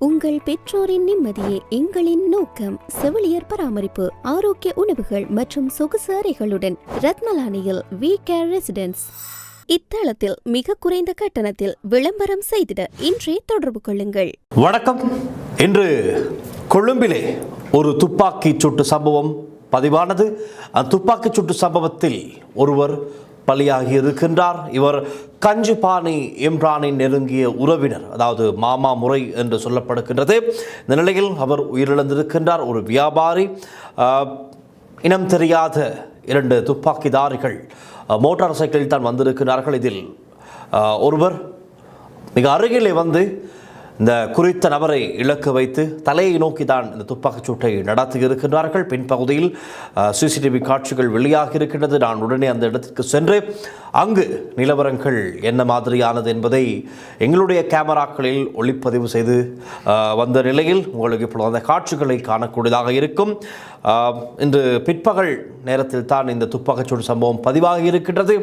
உங்கள் பெற்றோரின் நிம்மதியே எங்களின் நோக்கம். செவிலியர் பராமரிப்பு, ஆரோக்கிய உணவுகள் மற்றும் சொகுசு அறைகளுடன் ரத்மலானியில் வி கேர் ரெசிடென்ஸ். இத்தளத்தில் மிக குறைந்த கட்டணத்தில் விளம்பரம் செய்திட இன்றே தொடர்பு கொள்ளுங்கள். வணக்கம். இன்று கொழும்பிலே ஒரு துப்பாக்கி சூட்டு சம்பவம் பதிவானது. அந்த துப்பாக்கி சூட்டு சம்பவத்தில் ஒருவர் பலியாகி இருக்கின்றார். இவர் கஞ்சுபானி இம்ரானின் நெருங்கிய உறவினர், அதாவது மாமா முறை என்று சொல்லப்படுகின்றது. இந்த நிலையில் அவர் உயிரிழந்திருக்கின்றார். ஒரு வியாபாரி, இனம் தெரியாத 2 துப்பாக்கிதாரிகள் மோட்டார் சைக்கிளில் தான் வந்திருக்கிறார்கள். இதில் ஒருவர் மிக அருகிலே வந்து இந்த குறித்த நபரை இலக்கு வைத்து தலையை நோக்கி தான் இந்த துப்பாக்கிச் சூட்டை நடத்தி இருக்கின்றார்கள். பின்பகுதியில் சிசிடிவி காட்சிகள் வெளியாகி இருக்கின்றது. நான் உடனே அந்த இடத்திற்கு சென்று அங்கு நிலவரங்கள் என்ன மாதிரியானது என்பதை எங்களுடைய கேமராக்களில் ஒளிப்பதிவு செய்து வந்த நிலையில் உங்களுக்கு இப்பொழுது அந்த காட்சிகளை காணக்கூடியதாக இருக்கும். இன்று பிற்பகல் நேரத்தில் தான் இந்த துப்பாக்கிச் சூடு சம்பவம் பதிவாகி இருக்கின்றது.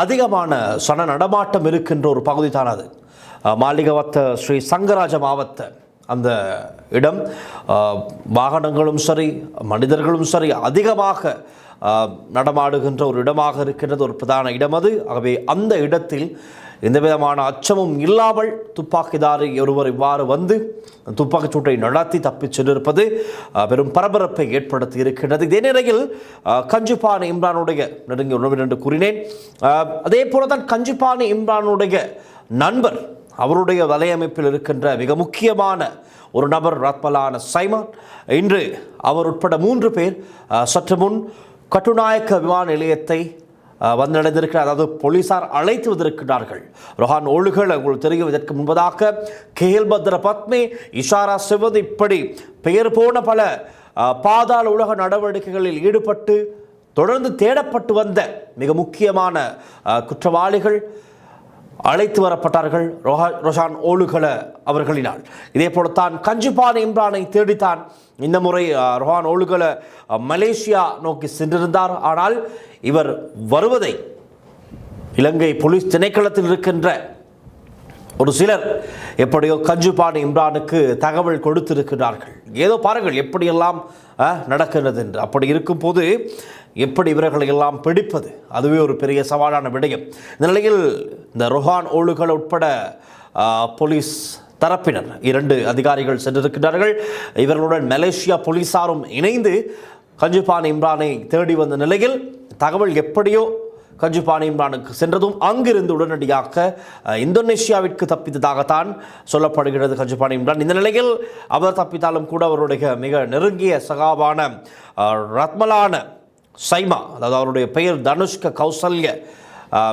அதிகமான சன நடமாட்டம் இருக்கின்ற ஒரு பகுதி தான் அது. மாளிகவத்த ஸ்ரீ சங்கராஜ மாவட்ட அந்த இடம், வாகனங்களும் சரி மனிதர்களும் சரி அதிகமாக நடமாடுகின்ற ஒரு இடமாக இருக்கின்றது, ஒரு பிரதான இடம் அது. ஆகவே அந்த இடத்தில் எந்த விதமான அச்சமும் இல்லாமல் துப்பாக்கிதாரி ஒருவர் இவ்வாறு வந்து துப்பாக்கிச் சூட்டை நடத்தி தப்பிச் சென்றிருப்பது பெரும் பரபரப்பை ஏற்படுத்தி இருக்கின்றது. இதே நிலையில் கஞ்சுபானி இம்ரானுடைய நெருங்கிய உறவினர் என்று கூறினேன். அதே போலதான் கஞ்சுபானி இம்ரானுடைய நண்பர், அவருடைய வலையமைப்பில் இருக்கின்ற மிக முக்கியமான ஒரு நபர் ரத்மலான சைமான். இன்று அவர் உட்பட 3 பேர் சற்று முன் கட்டுநாயக்க விமான நிலையத்தை வந்தடைந்திருக்கிறார். அதாவது போலீசார் அழைத்து வந்திருக்கிறார்கள். ரொஹான் ஓழுகள் உங்களுக்கு தெரியும். இதற்கு முன்பதாக கேஎல் பத்ர பத்மே, இஷாரா சிவத், இப்படி பெயர் போன பல பாதாள உலக நடவடிக்கைகளில் ஈடுபட்டு தொடர்ந்து தேடப்பட்டு வந்த மிக முக்கியமான குற்றவாளிகள் அழைத்து வரப்பட்டார்கள் ரொஷான் ஓழுகள அவர்களினால். இதே போலத்தான் கஞ்சுபானி இம்ரானை தேடித்தான் இந்த முறை ரொஹான் ஓழுகள மலேசியா நோக்கி சென்றிருந்தார். ஆனால் இவர் வருவதை இலங்கை போலீஸ் திணைக்களத்தில் இருக்கின்ற ஒரு சிலர் எப்படியோ கஞ்சுபானி இம்ரானுக்கு தகவல் கொடுத்திருக்கிறார்கள். ஏதோ பாருங்கள் எப்படியெல்லாம் நடக்கிறது என்று. அப்படி இருக்கும் போது எப்படி இவர்களை எல்லாம் பிடிப்பது, அதுவே ஒரு பெரிய சவாலான விடயம். இந்த நிலையில் இந்த ரொஹான் ஓழுகள் உட்பட போலீஸ் தரப்பினர் 2 அதிகாரிகள் சென்றிருக்கிறார்கள். இவர்களுடன் மலேசியா போலீசாரும் இணைந்து கஞ்சுபானி இம்ரானை தேடி வந்த நிலையில் தகவல் எப்படியோ கஞ்சுபானி இம்ரானுக்கு சென்றதும் அங்கிருந்து உடனடியாக இந்தோனேஷியாவிற்கு தப்பித்ததாகத்தான் சொல்லப்படுகிறது கஞ்சுபானி இம்ரான். இந்த நிலையில் அவர் தப்பித்தாலும் கூட அவருடைய மிக நெருங்கிய சகாவான ரத்மலான சைமா, அதாவது அவருடைய பெயர் தனுஷ்க கௌசல்ய,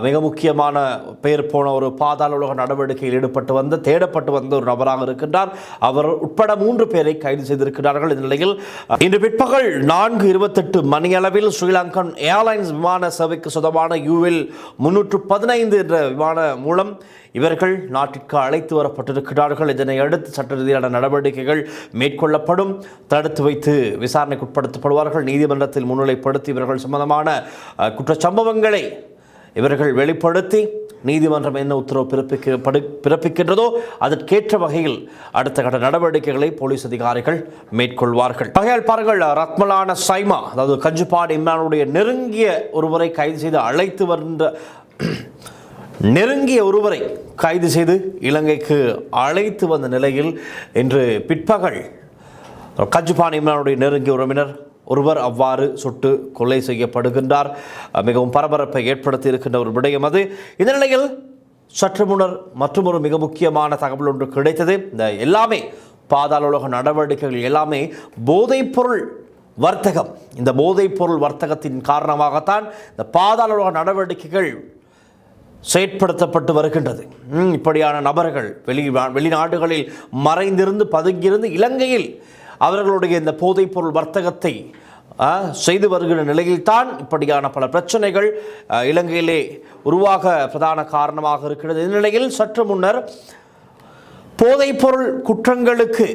மிக முக்கியமான பெயர் போன ஒரு பாதாள உலக நடவடிக்கையில் தேடப்பட்டு வந்த ஒரு நபராக இருக்கின்றார். அவர் உட்பட 3 பேரை கைது செய்திருக்கிறார்கள். இந்த நிலையில் இன்று பிற்பகல் 4:28 மணியளவில் ஸ்ரீலங்கன் ஏர்லைன்ஸ் விமான சேவைக்கு சொந்தமான UL 315 என்ற விமான மூலம் இவர்கள் நாட்டிற்கு அழைத்து வரப்பட்டிருக்கிறார்கள். இதனை அடுத்து சட்ட ரீதியான நடவடிக்கைகள் மேற்கொள்ளப்படும். தடுத்து வைத்து விசாரணைக்கு உட்படுத்தப்படுவார்கள். நீதிமன்றத்தில் முன்னிலைப்படுத்தி இவர்கள் சம்பந்தமான குற்றச்சம்பவங்களை இவர்கள் வெளிப்படுத்தி நீதிமன்றம் என்ன உத்தரவு பிறப்பிக்கின்றதோ அதற்கேற்ற வகையில் அடுத்த கட்ட நடவடிக்கைகளை போலீஸ் அதிகாரிகள் மேற்கொள்வார்கள். வகையால் பாருங்கள், ரத்மலான சைமா, அதாவது கஞ்சுபானி இம்ரானுடைய நெருங்கிய ஒருவரை கைது செய்து இலங்கைக்கு அழைத்து வந்த நிலையில் இன்று பிற்பகல் கஞ்சுபானி இம்ரானுடைய நெருங்கிய உறவினர் ஒருவர் அவ்வாறு சுட்டு கொலை செய்யப்படுகின்றார். மிகவும் பரபரப்பை ஏற்படுத்தி இருக்கின்ற ஒரு விடயம் அது. இந்த நிலையில் சற்று முன்னர் மற்றொரு மிக முக்கியமான தகவல் ஒன்று கிடைத்தது. இந்த எல்லாமே பாதாள உலக நடவடிக்கைகள் எல்லாமே போதைப்பொருள் வர்த்தகம். இந்த போதைப்பொருள் வர்த்தகத்தின் காரணமாகத்தான் இந்த பாதாள உலக நடவடிக்கைகள் செயற்படுத்தப்பட்டு வருகின்றது. இப்படியான நபர்கள் வெளிநாடுகளில் மறைந்திருந்து பதுங்கியிருந்து இலங்கையில் அவர்களுடைய இந்த போதைப்பொருள் வர்த்தகத்தை செய்து வருகிற நிலையில்தான் இப்படியான பல பிரச்சனைகள் இலங்கையிலே உருவாக பிரதான காரணமாக இருக்கிறது. இந்த நிலையில் சற்று முன்னர் போதைப்பொருள் குற்றங்களுக்கு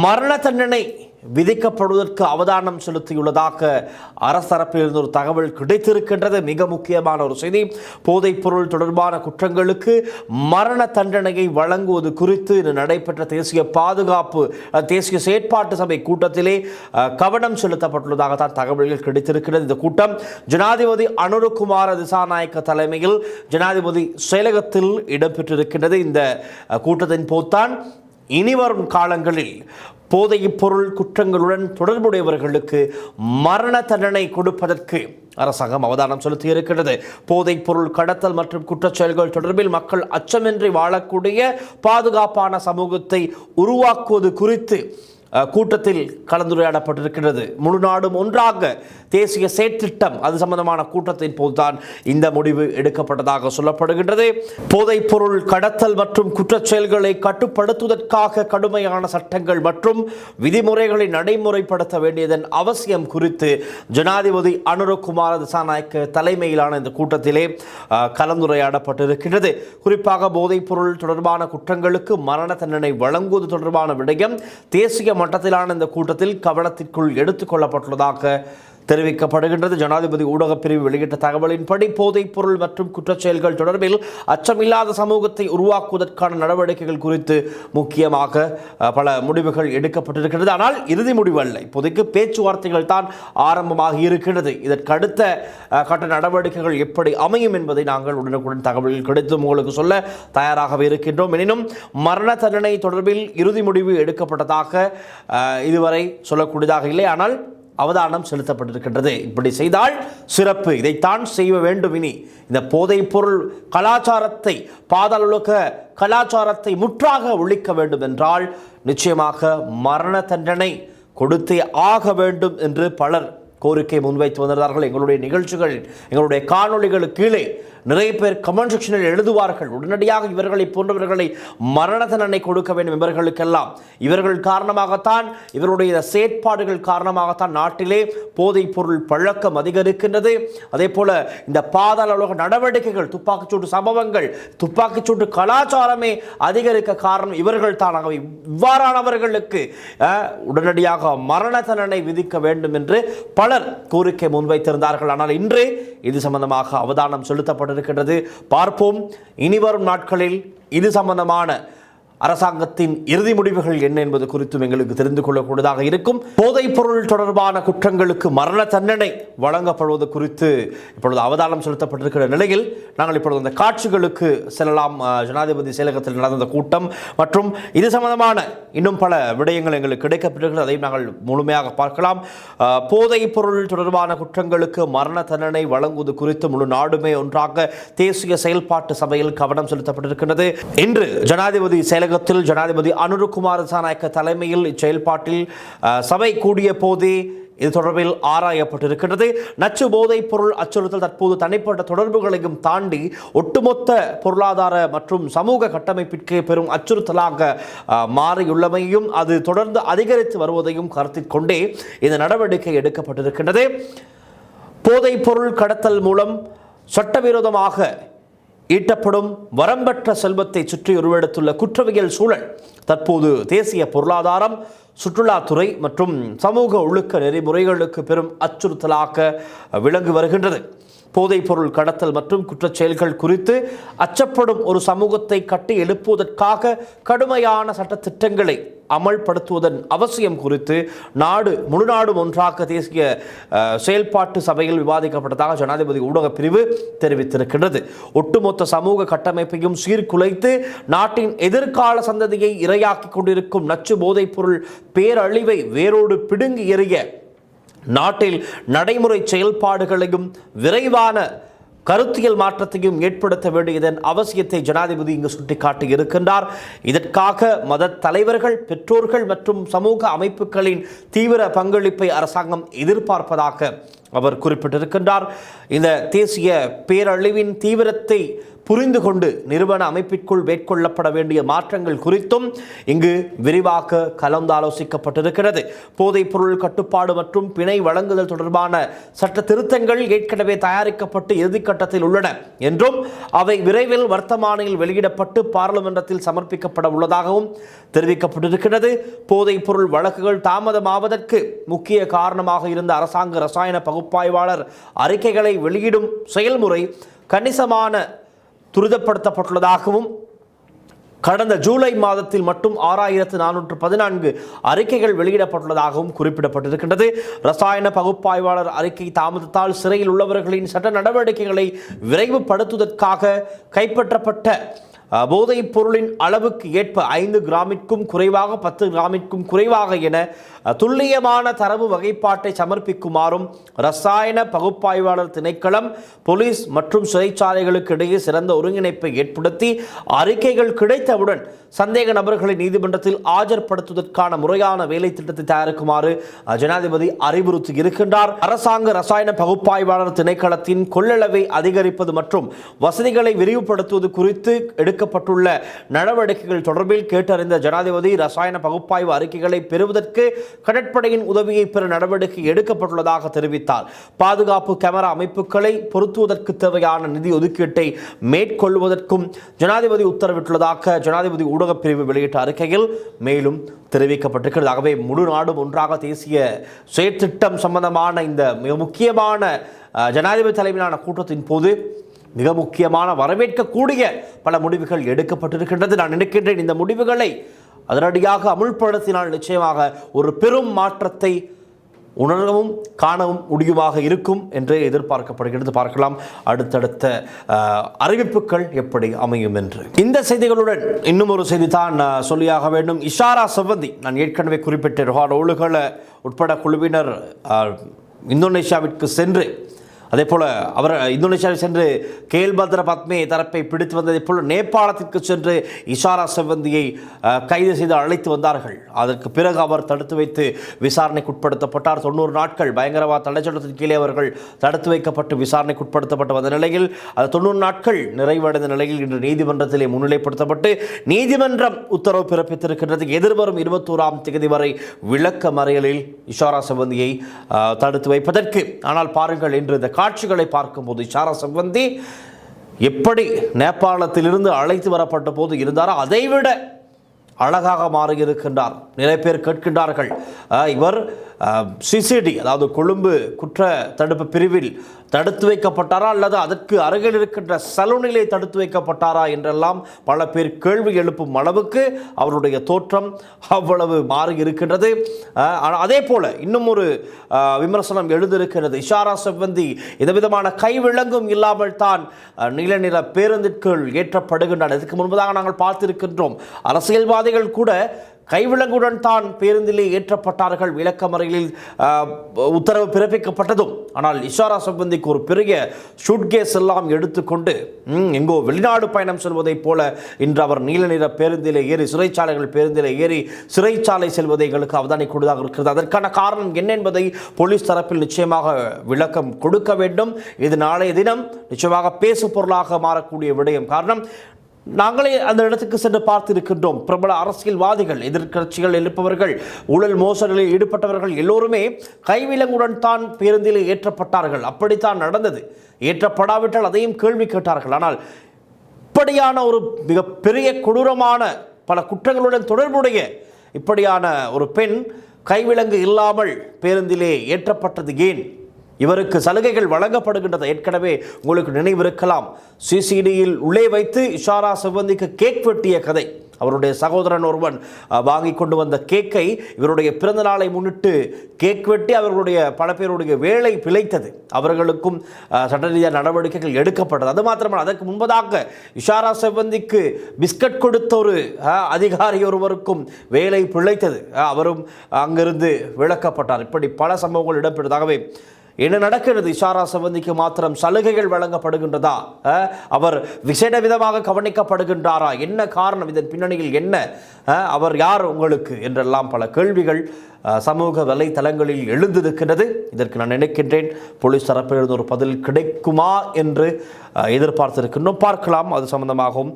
மரண தண்டனை விதிக்கப்படுவதற்கு அவதானம் செலுத்தியுள்ளதாக அரசரப்பிலிருந்து ஒரு தகவல் கிடைத்திருக்கின்றது. மிக முக்கியமான ஒரு செய்தி. போதைப்பொருள் தொடர்பான குற்றங்களுக்கு மரண தண்டனையை வழங்குவது குறித்து நடைபெற்ற தேசிய பாதுகாப்பு தேசிய செயற்பாட்டு சபை கூட்டத்திலே கவனம் செலுத்தப்பட்டுள்ளதாக தகவல்கள் கிடைத்திருக்கிறது. இந்த கூட்டம் ஜனாதிபதி அனுரகுமார திசாநாயக்க தலைமையில் ஜனாதிபதி செயலகத்தில் இடம்பெற்றிருக்கின்றது. இந்த கூட்டத்தின் போதுதான் இனிவரும் காலங்களில் போதைப் பொருள் குற்றங்களுடன் தொடர்புடையவர்களுக்கு மரண தண்டனை கொடுப்பதற்கு அரசாங்கம் அவதானம் செலுத்தி இருக்கிறது. போதைப் பொருள் கடத்தல் மற்றும் குற்றச்செயல்கள் தொடர்பில் மக்கள் அச்சமின்றி வாழக்கூடிய பாதுகாப்பான சமூகத்தை உருவாக்குவது குறித்து கூட்டத்தில் கலந்துரையாடப்பட்டிருக்கிறது. முழு நாடும் ஒன்றாக தேசிய செயற்திட்டம் அது சம்பந்தமான கூட்டத்தின் போதுதான் இந்த முடிவு எடுக்கப்பட்டதாக சொல்லப்படுகின்றது. போதைப் பொருள் கடத்தல் மற்றும் குற்றச்செயல்களை கட்டுப்படுத்துவதற்காக கடுமையான சட்டங்கள் மற்றும் விதிமுறைகளை நடைமுறைப்படுத்த வேண்டியதன் அவசியம் குறித்து ஜனாதிபதி அனுரகுமார திசாநாயக்க தலைமையிலான இந்த கூட்டத்திலே கலந்துரையாடப்பட்டிருக்கிறது. குறிப்பாக போதைப் பொருள் தொடர்பான குற்றங்களுக்கு மரண தண்டனை வழங்குவது தொடர்பான விடயம் தேசிய மட்டத்திலான இந்த கூட்டத்தில் கவனத்திற்குள் எடுத்துக் கொள்ளப்பட்டுள்ளதாக தெரிவிக்கப்படுகின்றது. ஜனாதிபதி ஊடகப் பிரிவு வெளியிட்ட தகவலின்படி போதைப் பொருள் மற்றும் குற்றச்செயல்கள் தொடர்பில் அச்சமில்லாத சமூகத்தை உருவாக்குவதற்கான நடவடிக்கைகள் குறித்து முக்கியமாக பல முடிவுகள் எடுக்கப்பட்டிருக்கிறது. ஆனால் இறுதி முடிவு அல்ல. இப்போதைக்கு பேச்சுவார்த்தைகள் தான் ஆரம்பமாகி இருக்கிறது. இதற்கு அடுத்த கட்ட நடவடிக்கைகள் எப்படி அமையும் என்பதை நாங்கள் உடனுக்குடன் தகவல்கள் கிடைத்து உங்களுக்கு சொல்ல தயாராகவே இருக்கின்றோம். எனினும் மரண தண்டனை தொடர்பில் இறுதி முடிவு எடுக்கப்பட்டதாக இதுவரை சொல்லக்கூடியதாக இல்லை. ஆனால் அவதானம் செலுத்தப்பட்டிருக்கின்றது. இப்படி செய்தால் சிறப்பு, இதைத்தான் செய்ய வேண்டும். இனி இந்த போதைப் பொருள் கலாச்சாரத்தை பாதாள கலாச்சாரத்தை முற்றாக ஒழிக்க வேண்டும் என்றால் நிச்சயமாக மரண தண்டனை கொடுத்தே ஆக வேண்டும் என்று பலர் கோரிக்கை முன்வைத்து வந்தார்கள். எங்களுடைய நிகழ்ச்சிகள் எங்களுடைய காணொளிகளுக்கு கீழே நிறைய பேர் கமெண்ட் செக்ஷனில் எழுதுவார்கள், உடனடியாக இவர்களை போன்றவர்களை மரண தண்டனை கொடுக்க வேண்டும். இவர்களுக்கெல்லாம் இவர்கள் காரணமாகத்தான், இவருடைய செயற்பாடுகள் காரணமாகத்தான் நாட்டிலே போதைப் பொருள் பழக்கம் அதிகரிக்கின்றது. அதே போல இந்த பாதாள உலக நடவடிக்கைகள், துப்பாக்கிச்சூட்டு சம்பவங்கள், துப்பாக்கிச்சூட்டு கலாச்சாரமே அதிகரிக்க காரணம் இவர்கள் தான். இவ்வாறானவர்களுக்கு உடனடியாக மரண தண்டனை விதிக்க வேண்டும் என்று பலர் கோரிக்கை முன்வைத்திருந்தார்கள். ஆனால் இன்று இது சம்பந்தமாக அவதானம் செலுத்தப்பட்டிருக்கின்றது. பார்ப்போம் இனிவரும் நாட்களில் இது சம்பந்தமான அரசாங்கத்தின் இறுதி முடிவுகள் என்ன என்பது குறித்தும் எங்களுக்கு தெரிந்து கொள்ளக்கூடியதாக இருக்கும். போதைப் பொருள் தொடர்பான குற்றங்களுக்கு மரண தண்டனை வழங்கப்படுவது குறித்து இப்பொழுது அவதானம் செலுத்தப்பட்டிருக்கிற நிலையில் நாங்கள் இப்பொழுது அந்த காட்சிகளுக்கு செல்லலாம். ஜனாதிபதி செயலகத்தில் நடந்த கூட்டம் மற்றும் இது சம்பந்தமான இன்னும் பல விடயங்கள் எங்களுக்கு கிடைக்கப்பட்டிருக்கிறது. அதையும் நாங்கள் முழுமையாக பார்க்கலாம். போதைப் பொருள் தொடர்பான குற்றங்களுக்கு மரண தண்டனை வழங்குவது குறித்து முழு நாடுமே ஒன்றாக தேசிய செயல்பாட்டு சபையில் கவனம் செலுத்தப்பட்டிருக்கிறது. இன்று ஜனாதிபதி ஜனாதிபதி அனுரகுமார திசாநாயக்க தலைமையில் இச்செயல்பாட்டில் சபை கூடிய போதே இது தொடர்பில் ஆராயப்பட்டிருக்கிறது. நச்சு போதைப் பொருள் அச்சுறுத்தல் தற்போது தனிப்பட்ட தொடர்புகளையும் தாண்டி ஒட்டுமொத்த பொருளாதார மற்றும் சமூக கட்டமைப்பிற்கு பெரும் அச்சுறுத்தலாக மாறியுள்ளமையும் அது தொடர்ந்து அதிகரித்து வருவதையும் கருத்தில் கொண்டே இந்த நடவடிக்கை எடுக்கப்பட்டிருக்கின்றது. போதைப் பொருள் கடத்தல் மூலம் சட்டவிரோதமாக ஈட்டப்படும் வரம்பற்ற செல்வத்தை சுற்றி உருவெடுத்துள்ள குற்றவியல் சூழல் தற்போது தேசிய பொருளாதாரம், சுற்றுலாத்துறை மற்றும் சமூக ஒழுக்க நெறிமுறைகளுக்கு பெரும் அச்சுறுத்தலாக விளங்கி வருகின்றது. போதைப் பொருள் கடத்தல் மற்றும் குற்றச்செயல்கள் குறித்து அச்சப்படும் ஒரு சமூகத்தை கட்டி எழுப்புவதற்காக கடுமையான சட்டத்திட்டங்களை அமல்படுத்துவதன் அவசியம் குறித்து முழு நாடும் ஒன்றாக தேசிய செயல்பாட்டு சபையில் விவாதிக்கப்பட்டதாக ஜனாதிபதி ஊடக பிரிவு தெரிவித்திருக்கிறது. ஒட்டுமொத்த சமூக கட்டமைப்பையும் சீர்குலைத்து நாட்டின் எதிர்கால சந்ததியை இரையாக்கிக் கொண்டிருக்கும் நச்சு போதைப் பொருள் பேரழிவை வேரோடு பிடுங்கி எறிய நாட்டில் நடைமுறை செயல்பாடுகளையும் விரைவான கருத்தியல் மாற்றத்தையும் ஏற்படுத்த வேண்டியதன் அவசியத்தை ஜனாதிபதி இங்கு சுட்டிக்காட்டி இருக்கின்றார். இதற்காக மத தலைவர்கள், பெற்றோர்கள் மற்றும் சமூக அமைப்புகளின் தீவிர பங்களிப்பை அரசாங்கம் எதிர்பார்ப்பதாக அவர் குறிப்பிட்டிருக்கின்றார். இந்த தேசிய பேரழிவின் தீவிரத்தை புரிந்து கொண்டு நிறுவன அமைப்பிற்குள் மேற்கொள்ளப்பட வேண்டிய மாற்றங்கள் குறித்தும் இங்கு விரிவாக கலந்தாலோசிக்கப்பட்டிருக்கிறது. போதைப் பொருள் கட்டுப்பாடு மற்றும் பிணை வழங்குதல் தொடர்பான சட்ட திருத்தங்கள் ஏற்கனவே தயாரிக்கப்பட்டு இறுதிக்கட்டத்தில் உள்ளன என்றும் அவை விரைவில் வர்த்தமானியில் வெளியிடப்பட்டு பாராளுமன்றத்தில் சமர்ப்பிக்கப்பட உள்ளதாகவும் தெரிவிக்கப்பட்டிருக்கிறது. போதைப் பொருள் வழக்குகள் தாமதமாவதற்கு முக்கிய காரணமாக இருந்த அரசாங்க ரசாயன பகுப்பாய்வாளர் அறிக்கைகளை வெளியிடும் செயல்முறை கணிசமான துரிதப்படுத்தப்பட்டுள்ளதாகவும் கடந்த ஜூலை மாதத்தில் மட்டும் 6414 அறிக்கைகள் வெளியிடப்பட்டுள்ளதாகவும் குறிப்பிடப்பட்டிருக்கின்றது. ரசாயன பகுப்பாய்வாளர் அறிக்கை தாமதத்தால் சிறையில் உள்ளவர்களின் சட்ட நடவடிக்கைகளை விரைவுபடுத்துவதற்காக கைப்பற்றப்பட்ட போதைப் பொருளின் அளவுக்கு ஏற்ப 5 கிராமிற்கும் குறைவாக 10 கிராமிற்கும் குறைவாக என துல்லியமான தரவு வகைப்பாட்டை சமர்ப்பிக்குமாறும் ரசாயன பகுப்பாய்வாளர் திணைக்களம் போலீஸ் மற்றும் சிறைச்சாலைகளுக்கு இடையே சிறந்த ஒருங்கிணைப்பை ஏற்படுத்தி அறிக்கைகள் கிடைத்தவுடன் சந்தேக நபர்களை நீதிமன்றத்தில் ஆஜர்படுத்துவதற்கான முறையான வேலை திட்டத்தை தயாரிக்குமாறு ஜனாதிபதி அறிவுறுத்தி இருக்கின்றார். அரசாங்க ரசாயன பகுப்பாய்வாளர் திணைக்களத்தின் கொள்ளளவை அதிகரிப்பது மற்றும் வசதிகளை விரிவுபடுத்துவது குறித்து எடுக்கப்பட்டுள்ள நடவடிக்கைகள் தொடர்பில் கேட்டறிந்த ஜனாதிபதி ரசாயன பகுப்பாய்வு அறிக்கைகளை பெறுவதற்கு கடற்படையின் உதவியை பெற நடவடிக்கை எடுக்கப்பட்டுள்ளதாக தெரிவித்தார். பாதுகாப்பு கேமரா அமைப்புகளை பொருத்துவதற்கு தேவையான நிதி ஒதுக்கீட்டை மேற்கொள்வதற்கும் ஜனாதிபதி உத்தரவிட்டுள்ளதாக ஜனாதிபதி ஊடகப் பிரிவு வெளியிட்ட அறிக்கையில் மேலும் தெரிவிக்கப்பட்டிருக்கிறது. ஆகவே முழு நாடும் ஒன்றாக தேசிய செயற்திட்டம் சம்பந்தமான இந்த மிக முக்கியமான ஜனாதிபதி தலைமையிலான கூட்டத்தின் போது மிக முக்கியமான வரவேற்கக்கூடிய பல முடிவுகள் எடுக்கப்பட்டிருக்கின்றது. நான் நினைக்கின்றேன் இந்த முடிவுகளை அதனடியாக அமுல்படுத்தினால் நிச்சயமாக ஒரு பெரும் மாற்றத்தை உணரவும் காணவும் முடியுமாக இருக்கும் என்று எதிர்பார்க்கப்படுகிறது. பார்க்கலாம் அடுத்தடுத்த அறிவிப்புகள் எப்படி அமையும் என்று. இந்த செய்திகளுடன் இன்னும் ஒரு செய்தி தான் சொல்லியாக வேண்டும். இஷாரா செவ்வந்தி, நான் ஏற்கனவே குறிப்பிட்ட ரோலுகளை உட்பட குழுவினர் இந்தோனேஷியாவிற்கு சென்று அதே போல் அவர் இந்தோனேஷியாவில் சென்று கேல்பத்ர பத்மே தரப்பை பிடித்து வந்ததை போல் நேபாளத்திற்கு சென்று இஷாரா செவ்வந்தியை கைது செய்து அழைத்து வந்தார்கள். அதற்கு பிறகு அவர் தடுத்து வைத்து விசாரணைக்கு உட்படுத்தப்பட்டார். 90 நாட்கள் பயங்கரவாத தடைச்சட்டத்தின் கீழே அவர்கள் தடுத்து வைக்கப்பட்டு விசாரணைக்கு உட்படுத்தப்பட்ட வந்த நிலையில் அது 90 நாட்கள் நிறைவடைந்த நிலையில் இன்று நீதிமன்றத்திலே முன்னிலைப்படுத்தப்பட்டு நீதிமன்றம் உத்தரவு பிறப்பித்திருக்கின்றது. எதிர்வரும் 21ஆம் தேதி வரை விளக்க மறியலில் இஷாரா செவ்வந்தியை தடுத்து வைப்பதற்கு. ஆனால் பாருங்கள், இன்று இந்த காட்சிகளை பார்க்கும்போது இஷாரா செவ்வந்தி எப்படி நேபாளத்திலிருந்து அழைத்து வரப்பட்ட போது இருந்தாரோ அதைவிட அழகாக மாறியிருக்கின்றார். நிறைய பேர் கேட்கின்றார்கள், இவர் சிசிடி அதாவது கொழும்பு குற்ற தடுப்பு பிரிவில் தடுத்து வைக்கப்பட்டாரா அல்லது அதற்கு அருகில் இருக்கின்ற சலூனிலே தடுத்து வைக்கப்பட்டாரா என்றெல்லாம் பல பேர் கேள்வி எழுப்பும் அளவுக்கு அவருடைய தோற்றம் அவ்வளவு மாறி இருக்கின்றது. அதே போல இன்னும் ஒரு விமர்சனம் எழுந்திருக்கிறது. இஷாரா செவ்வந்தி எந்தவிதமான கைவிலங்கும் இல்லாமல் தான் நீல நிற பேருந்திற்குள் ஏற்றப்படுகின்றனர். இதற்கு முன்பதாக நாங்கள் பார்த்திருக்கின்றோம், அரசியல்வாதிகள் கூட கைவிலங்குடன் தான் பேருந்திலே ஏற்றப்பட்டார்கள் விளக்கமறையில் உத்தரவு பிறப்பிக்கப்பட்டதும். ஆனால் இஷாரா செவ்வந்திக்கு ஒரு பெரிய ஷூட்கேஸ் எல்லாம் எடுத்துக்கொண்டு எங்கோ வெளிநாடு பயணம் செல்வதைப் போல இன்று அவர் நீல நிற பேருந்திலே ஏறி சிறைச்சாலைகள் பேருந்திலே ஏறி சிறைச்சாலை செல்வதை எங்களுக்கு அவதானிக்கூடியதாக இருக்கிறது. அதற்கான காரணம் என்ன என்பதை போலீஸ் தரப்பில் நிச்சயமாக விளக்கம் கொடுக்க வேண்டும். இது நாளைய தினம் நிச்சயமாக பேசு பொருளாக மாறக்கூடிய விடயம். காரணம், நாங்களே அந்த இடத்துக்கு சென்று பார்த்திருக்கின்றோம். பிரபல அரசியல்வாதிகள், எதிர்க்கட்சிகள் எழுப்பவர்கள், ஊழல் மோசடிகளில் ஈடுபட்டவர்கள் எல்லோருமே கைவிலங்குடன் தான் பேருந்தில் ஏற்றப்பட்டார்கள். அப்படித்தான் நடந்தது. ஏற்றப்படாவிட்டால் அதையும் கேள்வி கேட்டார்கள். ஆனால் இப்படியான ஒரு மிகப்பெரிய கொடூரமான பல குற்றங்களுடன் தொடர்புடைய இப்படியான ஒரு பெண் கைவிலங்கு இல்லாமல் பேருந்திலே ஏற்றப்பட்டது ஏன்? இவருக்கு சலுகைகள் வழங்கப்படுகின்றது. ஏற்கனவே உங்களுக்கு நினைவிருக்கலாம், சிசிடியில் உள்ளே வைத்து இஷாரா செவ்வந்திக்கு கேக் வெட்டிய கதை. அவருடைய சகோதரன் ஒருவன் வாங்கி கொண்டு வந்த கேக்கை இவருடைய பிறந்த நாளை முன்னிட்டு கேக் வெட்டி அவர்களுடைய பல பேருடைய வேலை பிழைத்தது. அவர்களுக்கும் சட்ட ரீதியான நடவடிக்கைகள் எடுக்கப்பட்டது. அது மாத்திரமல்ல, அதற்கு முன்பதாக இஷாரா செவ்வந்திக்கு பிஸ்கட் கொடுத்த ஒரு அதிகாரி ஒருவருக்கும் வேலை பிழைத்தது. அவரும் அங்கிருந்து விலக்கப்பட்டார். இப்படி பல சம்பவங்கள் இடம்பெற்றதாகவே என்ன நடக்கிறது? இஷாரா செவ்வந்திக்கு மாத்திரம் சலுகைகள் வழங்கப்படுகின்றதா? அவர் விசேட விதமாக கவனிக்கப்படுகின்றாரா? என்ன காரணம்? இதன் பின்னணியில் என்ன அவர் யார் உங்களுக்கு என்றெல்லாம் பல கேள்விகள் சமூக வலைத்தளங்களில் எழுந்திருக்கின்றது. இதற்கு நான் நினைக்கின்றேன் போலீஸ் தரப்பிலிருந்து ஒரு பதில் கிடைக்குமா என்று எதிர்பார்த்திருக்கின்றோம். பார்க்கலாம், அது சம்பந்தமாகவும்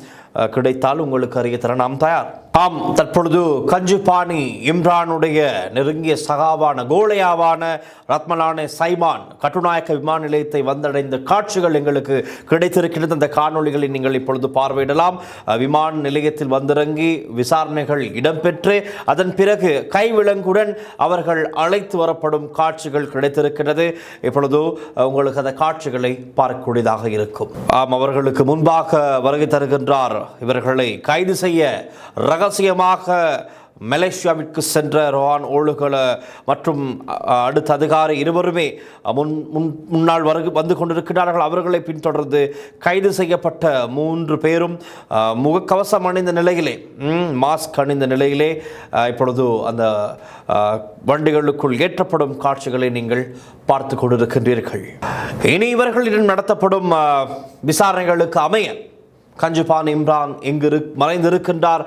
கிடைத்தால் உங்களுக்கு அறிய தர நாம் தயார். ஆம், தற்பொழுது கஞ்சுபானி இம்ரானுடைய நெருங்கிய சகாவான கோலையாவான ரத்மலானே சைமான் கட்டுநாயக்க விமான நிலையத்தை வந்தடைந்த காட்சிகள் எங்களுக்கு கிடைத்திருக்கிறது. அந்த காணொளிகளை நீங்கள் இப்பொழுது பார்வையிடலாம். விமான நிலையத்தில் வந்திறங்கி விசாரணைகள் இடம்பெற்று அதன் பிறகு கைவிலங்குடன் அவர்கள் அழைத்து வரப்படும் காட்சிகள் கிடைத்திருக்கிறது. இப்பொழுது உங்களுக்கு அந்த காட்சிகளை பார்க்கக்கூடியதாக இருக்கும். ஆம், அவர்களுக்கு முன்பாக வருகை தருகின்றார். இவர்களை கைது செய்ய ரகசியமாக மலேசியாவிற்கு சென்ற ரோஹான் ஓலுகல மற்றும் அடுத்த அதிகாரி இருவருமே முன்னாள் வந்து கொண்டிருக்கிறார்கள். அவர்களை பின்தொடர்ந்து கைது செய்யப்பட்ட 3 பேரும் முகக்கவசம் அணிந்த நிலையிலே, மாஸ்க் அணிந்த நிலையிலே இப்பொழுது அந்த வண்டிகளுக்குள் ஏற்றப்படும் காட்சிகளை நீங்கள் பார்த்து கொண்டிருக்கின்றீர்கள். இனி இவர்களிடம் நடத்தப்படும் விசாரணைகளுக்கு அமைய கஞ்சுபான் இம்ரான் எங்கு மறைந்திருக்கின்றார்,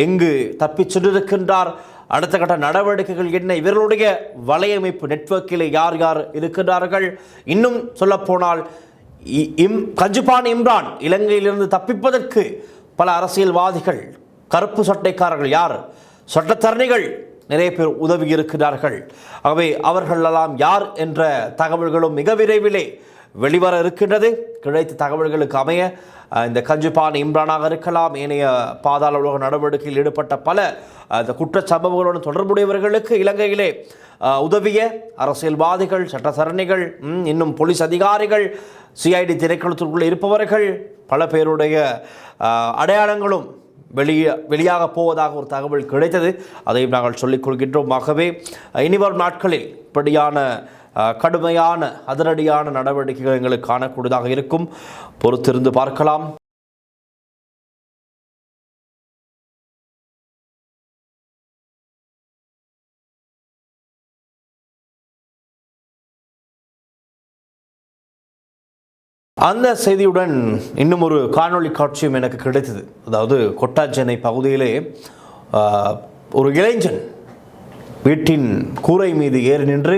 எங்கு தப்பிச் சென்றிருக்கின்றார், அடுத்த கட்ட நடவடிக்கைகள் என்ன, இவர்களுடைய வலையமைப்பு நெட்வொர்க்கிலே யார் யார் இருக்கின்றார்கள், இன்னும் சொல்லப்போனால் கஞ்சுபான் இம்ரான் இலங்கையிலிருந்து தப்பிப்பதற்கு பல அரசியல்வாதிகள், கருப்பு சட்டைக்காரர்கள், யார் சட்டத்தரணிகள் நிறைய பேர் உதவி இருக்கிறார்கள். ஆகவே அவர்களெல்லாம் யார் என்ற தகவல்களும் மிக விரைவிலே வெளிவர இருக்கின்றது. கிடைத்த தகவல்களுக்கு அமைய இந்த கஞ்சுபான் இம்ரானாக இருக்கலாம், ஏனைய பாதாள உலக நடவடிக்கையில் ஈடுபட்ட பல இந்த குற்றச் சம்பவங்களுடன் தொடர்புடையவர்களுக்கு இலங்கையிலே உதவிய அரசியல்வாதிகள், சட்டத்தரணிகள், இன்னும் போலீஸ் அதிகாரிகள், சிஐடி திணைக்களத்திற்குள்ளே இருப்பவர்கள், பல பேருடைய அடையாளங்களும் வெளியாக போவதாக ஒரு தகவல் கிடைத்தது. அதையும் நாங்கள் சொல்லிக் கொள்கின்றோம். ஆகவே இனிவரும் நாட்களில் இப்படியான கடுமையான அதிரடியான நடவடிக்கைகள் எங்களுக்கு காணக்கூடியதாக இருக்கும். பொறுத்திருந்து பார்க்கலாம். அந்த செய்தியுடன் இன்னும் ஒரு காணொளி காட்சியும் எனக்கு கிடைத்தது. அதாவது கொட்டாஞ்சேனை பகுதியிலே ஒரு இளைஞன் வீட்டின் கூரை மீது ஏறி நின்று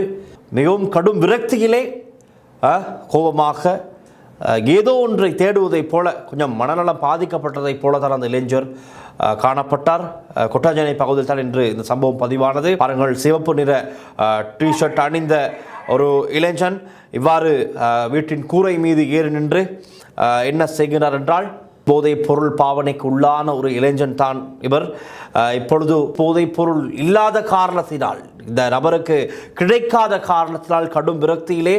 மிகவும் கடும் விரக்தியிலே கோபமாக ஏதோ ஒன்றை தேடுவதைப் போல, கொஞ்சம் மனநலம் பாதிக்கப்பட்டதைப் போல தான் அந்த இளைஞர் காணப்பட்டார். கொட்டாஞ்சேனை பகுதியில் தான் இன்று இந்த சம்பவம் பதிவானது. பாருங்கள், சிவப்பு நிற டிஷர்ட் அணிந்த ஒரு இளைஞன் இவ்வாறு வீட்டின் கூரை மீது ஏறி நின்று என்ன செய்கிறார் என்றால், போதைப் பொருள் பாவனைக்கு உள்ளான ஒரு இளைஞன் தான் இவர். இப்பொழுது போதைப் பொருள் இல்லாத காரணத்தினால், இந்த நபருக்கு கிடைக்காத காரணத்தினால், கடும் விரக்தியிலே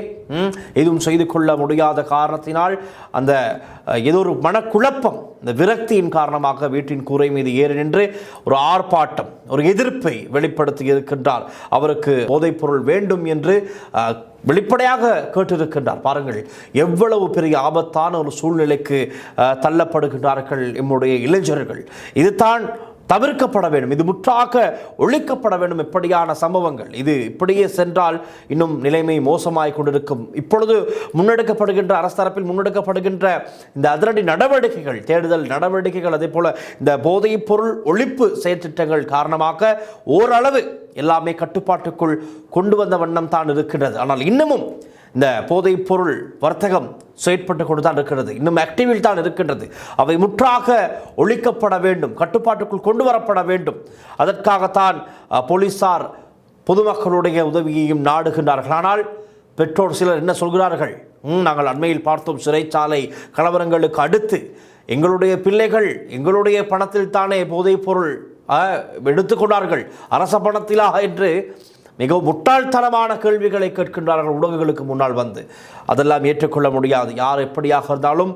எதுவும் செய்து கொள்ள முடியாத காரணத்தினால், அந்த ஏதோ ஒரு மனக்குழப்பம், இந்த விரக்தியின் காரணமாக வீட்டின் கூரை மீது ஏறி நின்று ஒரு ஆர்ப்பாட்டம், ஒரு எதிர்ப்பை வெளிப்படுத்தி இருக்கின்றார். அவருக்கு போதைப் பொருள் வேண்டும் என்று வெளிப்படையாக கேட்டிருக்கின்றார். பாருங்கள், எவ்வளவு பெரிய ஆபத்தான ஒரு சூழ்நிலைக்கு தள்ளப்படுகின்றார்கள் நம்முடைய இளைஞர்கள். இதுதான் தவிர்க்கப்பட வேண்டும், இது முற்றாக ஒழிக்கப்பட வேண்டும். இப்படியான சம்பவங்கள் இது இப்படியே சென்றால் இன்னும் நிலைமை மோசமாய் கொண்டிருக்கும். இப்பொழுது முன்னெடுக்கப்படுகின்ற அரசு தரப்பில் முன்னெடுக்கப்படுகின்ற இந்த அதிரடி நடவடிக்கைகள், தேடுதல் நடவடிக்கைகள், அதே போல இந்த போதைப் பொருள் ஒழிப்பு செயற்திட்டங்கள் காரணமாக ஓரளவு எல்லாமே கட்டுப்பாட்டுக்குள் கொண்டு வந்த வண்ணம் தான் இருக்கின்றது. ஆனால் இன்னமும் இந்த போதைப் பொருள் வர்த்தகம் செயற்பட்டு கொண்டு தான் இருக்கிறது, இன்னும் ஆக்டிவில் தான் இருக்கின்றது. அவை முற்றாக ஒழிக்கப்பட வேண்டும், கட்டுப்பாட்டுக்குள் கொண்டு வரப்பட வேண்டும். அதற்காகத்தான் போலீசார் பொதுமக்களுடைய உதவியையும் நாடுகின்றார்கள். ஆனால் பெற்றோர் சிலர் என்ன சொல்கிறார்கள், நாங்கள் அண்மையில் பார்த்தோம், சிறைச்சாலை கலவரங்களுக்கு அடுத்து எங்களுடைய பிள்ளைகள் எங்களுடைய பணத்தில் தானே போதைப் பொருள் எடுத்துக்கொண்டார்கள், அரச பணத்திலா என்று மிகவும் முட்டாள்தனமான கேள்விகளை கேட்கின்றார்கள் ஊடகங்களுக்கு முன்னால் வந்து. அதெல்லாம் ஏற்றுக்கொள்ள முடியாது. யார் எப்படியாக இருந்தாலும்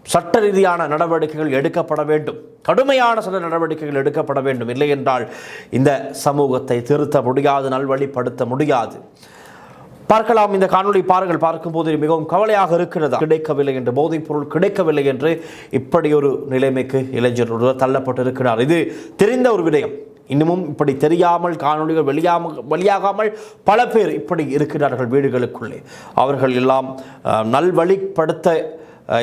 சட்ட ரீதியான நடவடிக்கைகள் எடுக்கப்பட வேண்டும், கடுமையான சட்ட நடவடிக்கைகள் எடுக்கப்பட வேண்டும். இல்லை என்றால் இந்த சமூகத்தை திருத்த முடியாது, நல்வழிப்படுத்த முடியாது. பார்க்கலாம், இந்த காணொலி பாருங்கள். பார்க்கும்போது மிகவும் கவலையாக இருக்கிறது. கிடைக்கவில்லை என்று, போதைப் பொருள் கிடைக்கவில்லை என்று இப்படி ஒரு நிலைமைக்கு இளைஞர் தள்ளப்பட்டிருக்கிறார். இது தெரிந்த ஒரு விடயம். இன்னமும் இப்படி தெரியாமல், காணொலிகள் வெளியாகாமல் பல பேர் இப்படி இருக்கிறார்கள் வீடுகளுக்குள்ளே. அவர்கள் எல்லாம் நல்வழிப்படுத்த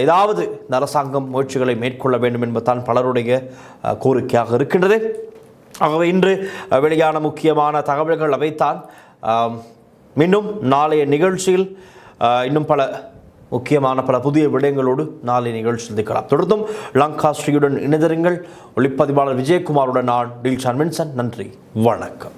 ஏதாவது அரசாங்கம் முயற்சிகளை மேற்கொள்ள வேண்டும் என்பதுதான் பலருடைய கோரிக்கையாக இருக்கின்றது. ஆகவே இன்று வெளியான முக்கியமான தகவல்கள் அவைத்தான். மீண்டும் நாளைய நிகழ்ச்சியில் இன்னும் பல முக்கியமான பல புதிய விடயங்களோடு நாளை நிகழ்ச்சி சந்திக்கலாம். தொடர்ந்தும் லங்கா ஸ்ரீயுடன் இணைந்திருங்கள். ஒளிப்பதிவாளர் விஜயகுமாருடன் நான் டில்ஷான் வின்சன். நன்றி, வணக்கம்.